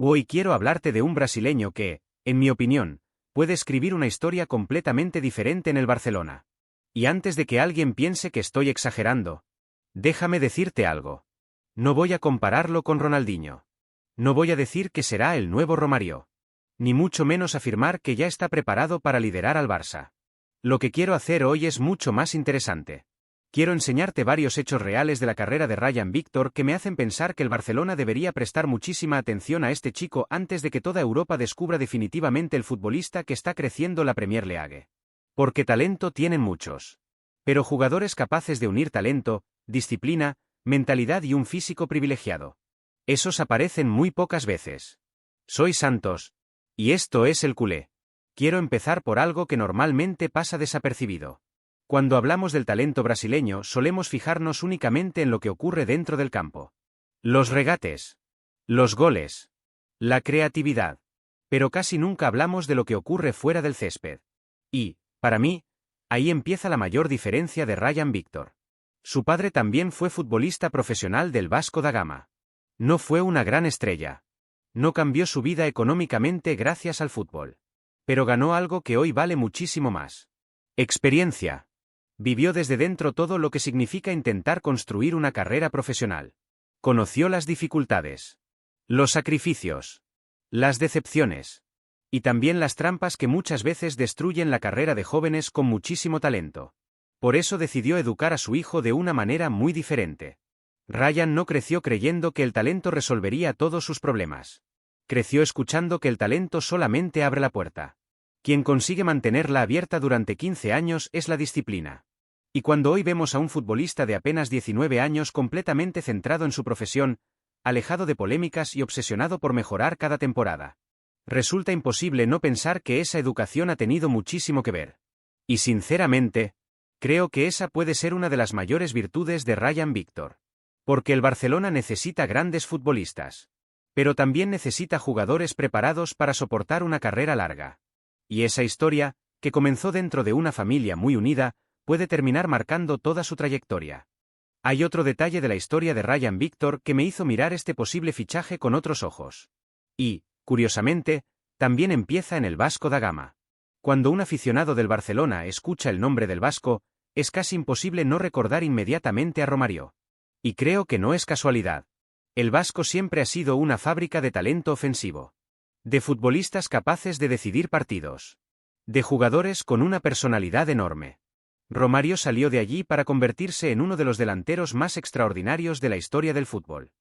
Hoy quiero hablarte de un brasileño que, en mi opinión, puede escribir una historia completamente diferente en el Barcelona. Y antes de que alguien piense que estoy exagerando, déjame decirte algo. No voy a compararlo con Ronaldinho. No voy a decir que será el nuevo Romario. Ni mucho menos afirmar que ya está preparado para liderar al Barça. Lo que quiero hacer hoy es mucho más interesante. Quiero enseñarte varios hechos reales de la carrera de Ryan Víctor que me hacen pensar que el Barcelona debería prestar muchísima atención a este chico antes de que toda Europa descubra definitivamente el futbolista que está creciendo la Premier League. Porque talento tienen muchos. Pero jugadores capaces de unir talento, disciplina, mentalidad y un físico privilegiado. Esos aparecen muy pocas veces. Soy Santos. Y esto es el culé. Quiero empezar por algo que normalmente pasa desapercibido. Cuando hablamos del talento brasileño solemos fijarnos únicamente en lo que ocurre dentro del campo. Los regates. Los goles. La creatividad. Pero casi nunca hablamos de lo que ocurre fuera del césped. Y, para mí, ahí empieza la mayor diferencia de Ryan Víctor. Su padre también fue futbolista profesional del Vasco da Gama. No fue una gran estrella. No cambió su vida económicamente gracias al fútbol. Pero ganó algo que hoy vale muchísimo más. Experiencia. Vivió desde dentro todo lo que significa intentar construir una carrera profesional. Conoció las dificultades, los sacrificios, las decepciones, y también las trampas que muchas veces destruyen la carrera de jóvenes con muchísimo talento. Por eso decidió educar a su hijo de una manera muy diferente. Ryan no creció creyendo que el talento resolvería todos sus problemas. Creció escuchando que el talento solamente abre la puerta. Quien consigue mantenerla abierta durante 15 años es la disciplina. Y cuando hoy vemos a un futbolista de apenas 19 años completamente centrado en su profesión, alejado de polémicas y obsesionado por mejorar cada temporada, resulta imposible no pensar que esa educación ha tenido muchísimo que ver. Y sinceramente, creo que esa puede ser una de las mayores virtudes de Ryan Víctor. Porque el Barcelona necesita grandes futbolistas. Pero también necesita jugadores preparados para soportar una carrera larga. Y esa historia, que comenzó dentro de una familia muy unida, puede terminar marcando toda su trayectoria. Hay otro detalle de la historia de Ryan Víctor que me hizo mirar este posible fichaje con otros ojos. Y, curiosamente, también empieza en el Vasco da Gama. Cuando un aficionado del Barcelona escucha el nombre del Vasco, es casi imposible no recordar inmediatamente a Romario. Y creo que no es casualidad. El Vasco siempre ha sido una fábrica de talento ofensivo. De futbolistas capaces de decidir partidos. De jugadores con una personalidad enorme. Romario salió de allí para convertirse en uno de los delanteros más extraordinarios de la historia del fútbol.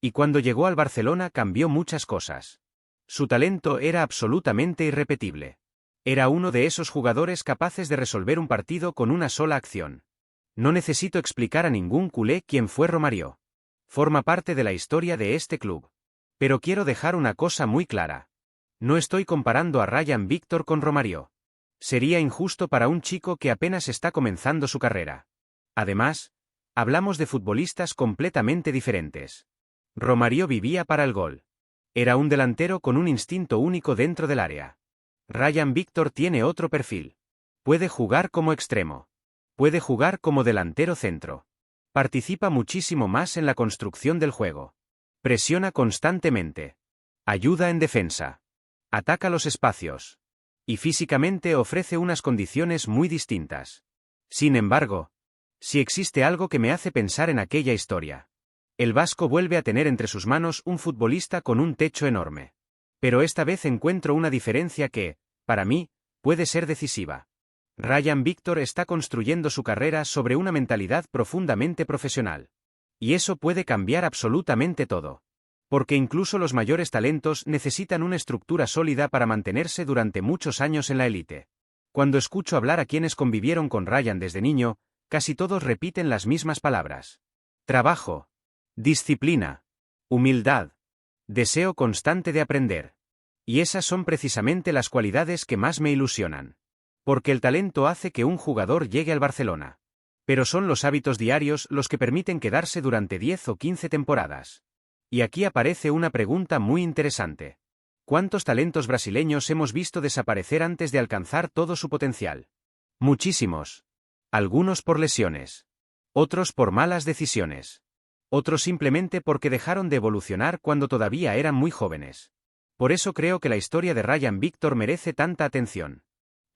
Y cuando llegó al Barcelona cambió muchas cosas. Su talento era absolutamente irrepetible. Era uno de esos jugadores capaces de resolver un partido con una sola acción. No necesito explicar a ningún culé quién fue Romario. Forma parte de la historia de este club. Pero quiero dejar una cosa muy clara. No estoy comparando a Ryan Víctor con Romario. Sería injusto para un chico que apenas está comenzando su carrera. Además, hablamos de futbolistas completamente diferentes. Romario vivía para el gol. Era un delantero con un instinto único dentro del área. Ryan Víctor tiene otro perfil. Puede jugar como extremo. Puede jugar como delantero centro. Participa muchísimo más en la construcción del juego. Presiona constantemente. Ayuda en defensa. Ataca los espacios. Y físicamente ofrece unas condiciones muy distintas. Sin embargo, si existe algo que me hace pensar en aquella historia, el Vasco vuelve a tener entre sus manos un futbolista con un techo enorme. Pero esta vez encuentro una diferencia que, para mí, puede ser decisiva. Ryan Víctor está construyendo su carrera sobre una mentalidad profundamente profesional. Y eso puede cambiar absolutamente todo. Porque incluso los mayores talentos necesitan una estructura sólida para mantenerse durante muchos años en la élite. Cuando escucho hablar a quienes convivieron con Ryan desde niño, casi todos repiten las mismas palabras. Trabajo. Disciplina. Humildad. Deseo constante de aprender. Y esas son precisamente las cualidades que más me ilusionan. Porque el talento hace que un jugador llegue al Barcelona. Pero son los hábitos diarios los que permiten quedarse durante 10 o 15 temporadas. Y aquí aparece una pregunta muy interesante. ¿Cuántos talentos brasileños hemos visto desaparecer antes de alcanzar todo su potencial? Muchísimos. Algunos por lesiones. Otros por malas decisiones. Otros simplemente porque dejaron de evolucionar cuando todavía eran muy jóvenes. Por eso creo que la historia de Ryan Víctor merece tanta atención.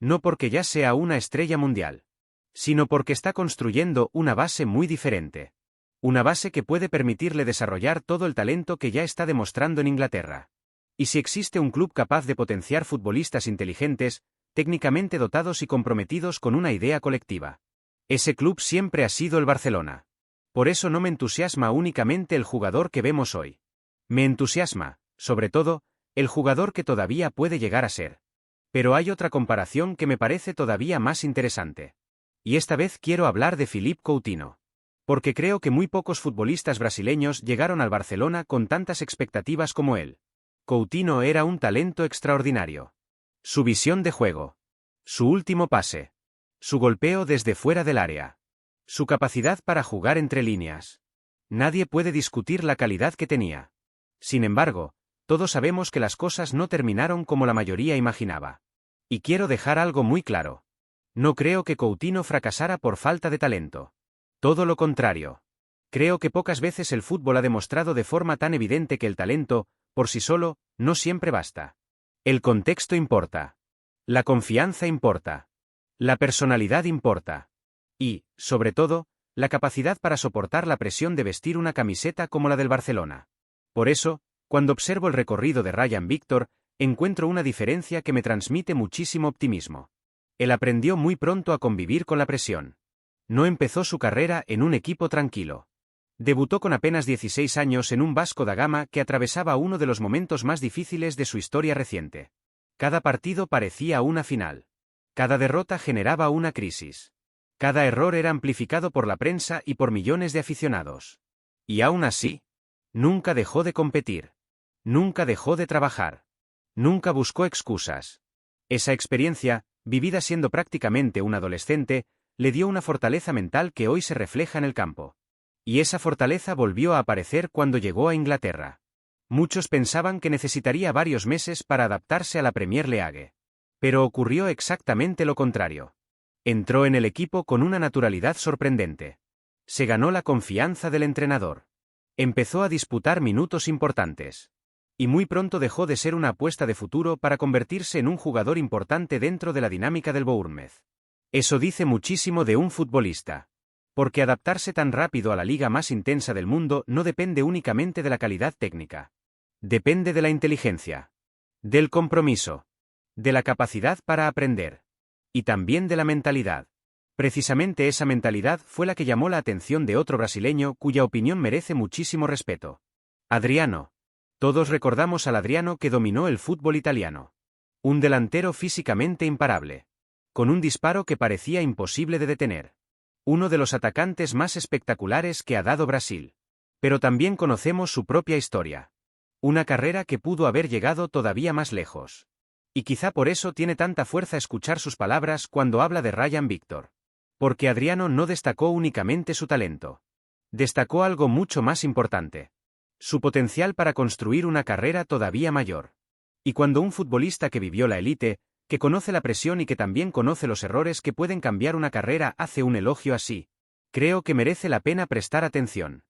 No porque ya sea una estrella mundial, sino porque está construyendo una base muy diferente. Una base que puede permitirle desarrollar todo el talento que ya está demostrando en Inglaterra. Y si existe un club capaz de potenciar futbolistas inteligentes, técnicamente dotados y comprometidos con una idea colectiva, ese club siempre ha sido el Barcelona. Por eso no me entusiasma únicamente el jugador que vemos hoy. Me entusiasma, sobre todo, el jugador que todavía puede llegar a ser. Pero hay otra comparación que me parece todavía más interesante. Y esta vez quiero hablar de Philippe Coutinho. Porque creo que muy pocos futbolistas brasileños llegaron al Barcelona con tantas expectativas como él. Coutinho era un talento extraordinario. Su visión de juego. Su último pase. Su golpeo desde fuera del área. Su capacidad para jugar entre líneas. Nadie puede discutir la calidad que tenía. Sin embargo, todos sabemos que las cosas no terminaron como la mayoría imaginaba. Y quiero dejar algo muy claro. No creo que Coutinho fracasara por falta de talento. Todo lo contrario. Creo que pocas veces el fútbol ha demostrado de forma tan evidente que el talento, por sí solo, no siempre basta. El contexto importa. La confianza importa. La personalidad importa. Y, sobre todo, la capacidad para soportar la presión de vestir una camiseta como la del Barcelona. Por eso, cuando observo el recorrido de Ryan Víctor, encuentro una diferencia que me transmite muchísimo optimismo. Él aprendió muy pronto a convivir con la presión. No empezó su carrera en un equipo tranquilo. Debutó con apenas 16 años en un Vasco da Gama que atravesaba uno de los momentos más difíciles de su historia reciente. Cada partido parecía una final. Cada derrota generaba una crisis. Cada error era amplificado por la prensa y por millones de aficionados. Y aún así, nunca dejó de competir. Nunca dejó de trabajar. Nunca buscó excusas. Esa experiencia, vivida siendo prácticamente un adolescente, le dio una fortaleza mental que hoy se refleja en el campo. Y esa fortaleza volvió a aparecer cuando llegó a Inglaterra. Muchos pensaban que necesitaría varios meses para adaptarse a la Premier League. Pero ocurrió exactamente lo contrario. Entró en el equipo con una naturalidad sorprendente. Se ganó la confianza del entrenador. Empezó a disputar minutos importantes. Y muy pronto dejó de ser una apuesta de futuro para convertirse en un jugador importante dentro de la dinámica del Bournemouth. Eso dice muchísimo de un futbolista. Porque adaptarse tan rápido a la liga más intensa del mundo no depende únicamente de la calidad técnica. Depende de la inteligencia. Del compromiso. De la capacidad para aprender. Y también de la mentalidad. Precisamente esa mentalidad fue la que llamó la atención de otro brasileño cuya opinión merece muchísimo respeto. Adriano. Todos recordamos al Adriano que dominó el fútbol italiano. Un delantero físicamente imparable. Con un disparo que parecía imposible de detener. Uno de los atacantes más espectaculares que ha dado Brasil. Pero también conocemos su propia historia. Una carrera que pudo haber llegado todavía más lejos. Y quizá por eso tiene tanta fuerza escuchar sus palabras cuando habla de Ryan Víctor. Porque Adriano no destacó únicamente su talento. Destacó algo mucho más importante. Su potencial para construir una carrera todavía mayor. Y cuando un futbolista que vivió la élite, que conoce la presión y que también conoce los errores que pueden cambiar una carrera hace un elogio así, creo que merece la pena prestar atención.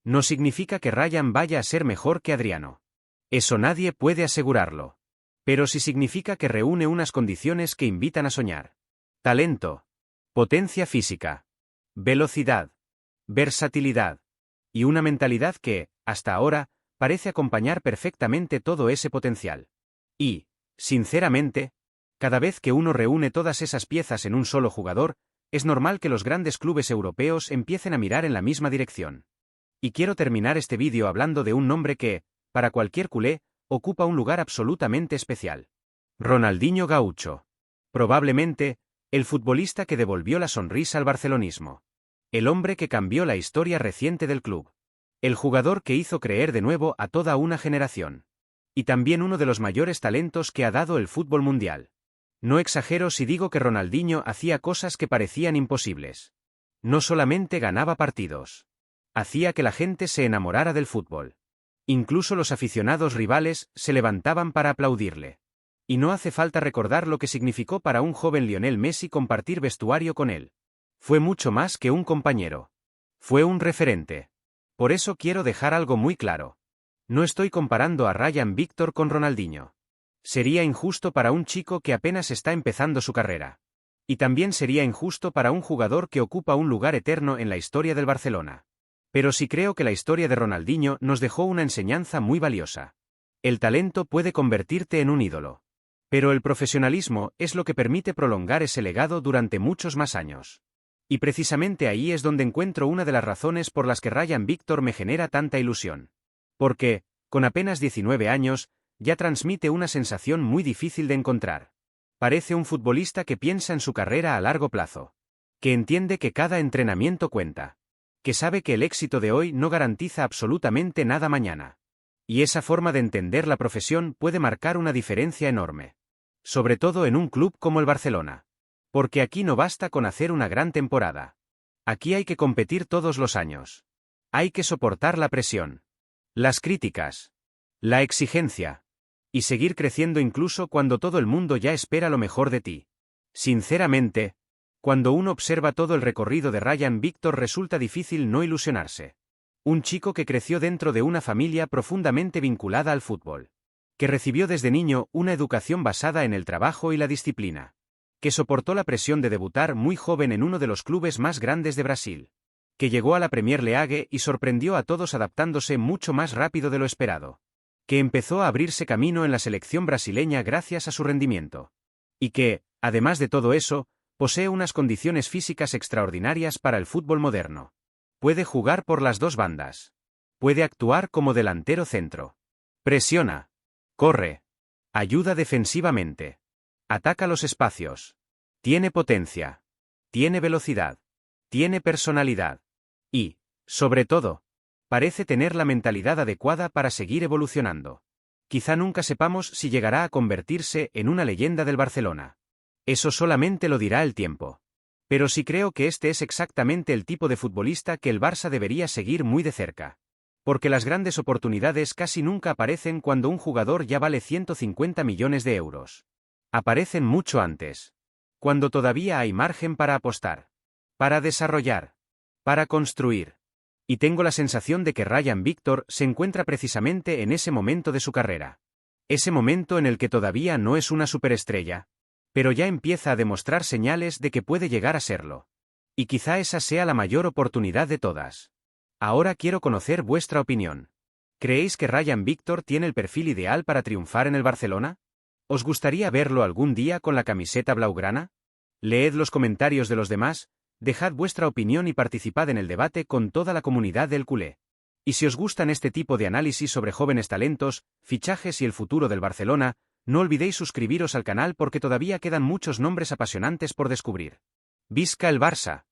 No significa que Ryan vaya a ser mejor que Adriano. Eso nadie puede asegurarlo. Pero sí significa que reúne unas condiciones que invitan a soñar. Talento. Potencia física. Velocidad. Versatilidad. Y una mentalidad que, hasta ahora, parece acompañar perfectamente todo ese potencial. Y, sinceramente, cada vez que uno reúne todas esas piezas en un solo jugador, es normal que los grandes clubes europeos empiecen a mirar en la misma dirección. Y quiero terminar este vídeo hablando de un nombre que, para cualquier culé, ocupa un lugar absolutamente especial. Ronaldinho Gaúcho. Probablemente, el futbolista que devolvió la sonrisa al barcelonismo. El hombre que cambió la historia reciente del club. El jugador que hizo creer de nuevo a toda una generación. Y también uno de los mayores talentos que ha dado el fútbol mundial. No exagero si digo que Ronaldinho hacía cosas que parecían imposibles. No solamente ganaba partidos. Hacía que la gente se enamorara del fútbol. Incluso los aficionados rivales se levantaban para aplaudirle. Y no hace falta recordar lo que significó para un joven Lionel Messi compartir vestuario con él. Fue mucho más que un compañero. Fue un referente. Por eso quiero dejar algo muy claro. No estoy comparando a Ryan Víctor con Ronaldinho. Sería injusto para un chico que apenas está empezando su carrera. Y también sería injusto para un jugador que ocupa un lugar eterno en la historia del Barcelona. Pero sí creo que la historia de Ronaldinho nos dejó una enseñanza muy valiosa. El talento puede convertirte en un ídolo. Pero el profesionalismo es lo que permite prolongar ese legado durante muchos más años. Y precisamente ahí es donde encuentro una de las razones por las que Ryan Víctor me genera tanta ilusión. Porque, con apenas 19 años, ya transmite una sensación muy difícil de encontrar. Parece un futbolista que piensa en su carrera a largo plazo. Que entiende que cada entrenamiento cuenta. Que sabe que el éxito de hoy no garantiza absolutamente nada mañana. Y esa forma de entender la profesión puede marcar una diferencia enorme. Sobre todo en un club como el Barcelona. Porque aquí no basta con hacer una gran temporada. Aquí hay que competir todos los años. Hay que soportar la presión. Las críticas. La exigencia. Y seguir creciendo incluso cuando todo el mundo ya espera lo mejor de ti. Sinceramente, cuando uno observa todo el recorrido de Ryan Víctor resulta difícil no ilusionarse. Un chico que creció dentro de una familia profundamente vinculada al fútbol. Que recibió desde niño una educación basada en el trabajo y la disciplina. Que soportó la presión de debutar muy joven en uno de los clubes más grandes de Brasil. Que llegó a la Premier League y sorprendió a todos adaptándose mucho más rápido de lo esperado. Que empezó a abrirse camino en la selección brasileña gracias a su rendimiento. Y que, además de todo eso, posee unas condiciones físicas extraordinarias para el fútbol moderno. Puede jugar por las dos bandas. Puede actuar como delantero centro. Presiona. Corre. Ayuda defensivamente. Ataca los espacios. Tiene potencia. Tiene velocidad. Tiene personalidad. Y, sobre todo, parece tener la mentalidad adecuada para seguir evolucionando. Quizá nunca sepamos si llegará a convertirse en una leyenda del Barcelona. Eso solamente lo dirá el tiempo. Pero sí creo que este es exactamente el tipo de futbolista que el Barça debería seguir muy de cerca. Porque las grandes oportunidades casi nunca aparecen cuando un jugador ya vale 150 millones de euros. Aparecen mucho antes. Cuando todavía hay margen para apostar. Para desarrollar. Para construir. Y tengo la sensación de que Ryan Víctor se encuentra precisamente en ese momento de su carrera. Ese momento en el que todavía no es una superestrella, pero ya empieza a demostrar señales de que puede llegar a serlo. Y quizá esa sea la mayor oportunidad de todas. Ahora quiero conocer vuestra opinión. ¿Creéis que Ryan Víctor tiene el perfil ideal para triunfar en el Barcelona? ¿Os gustaría verlo algún día con la camiseta blaugrana? Leed los comentarios de los demás, dejad vuestra opinión y participad en el debate con toda la comunidad del culé. Y si os gustan este tipo de análisis sobre jóvenes talentos, fichajes y el futuro del Barcelona, no olvidéis suscribiros al canal porque todavía quedan muchos nombres apasionantes por descubrir. ¡Visca el Barça!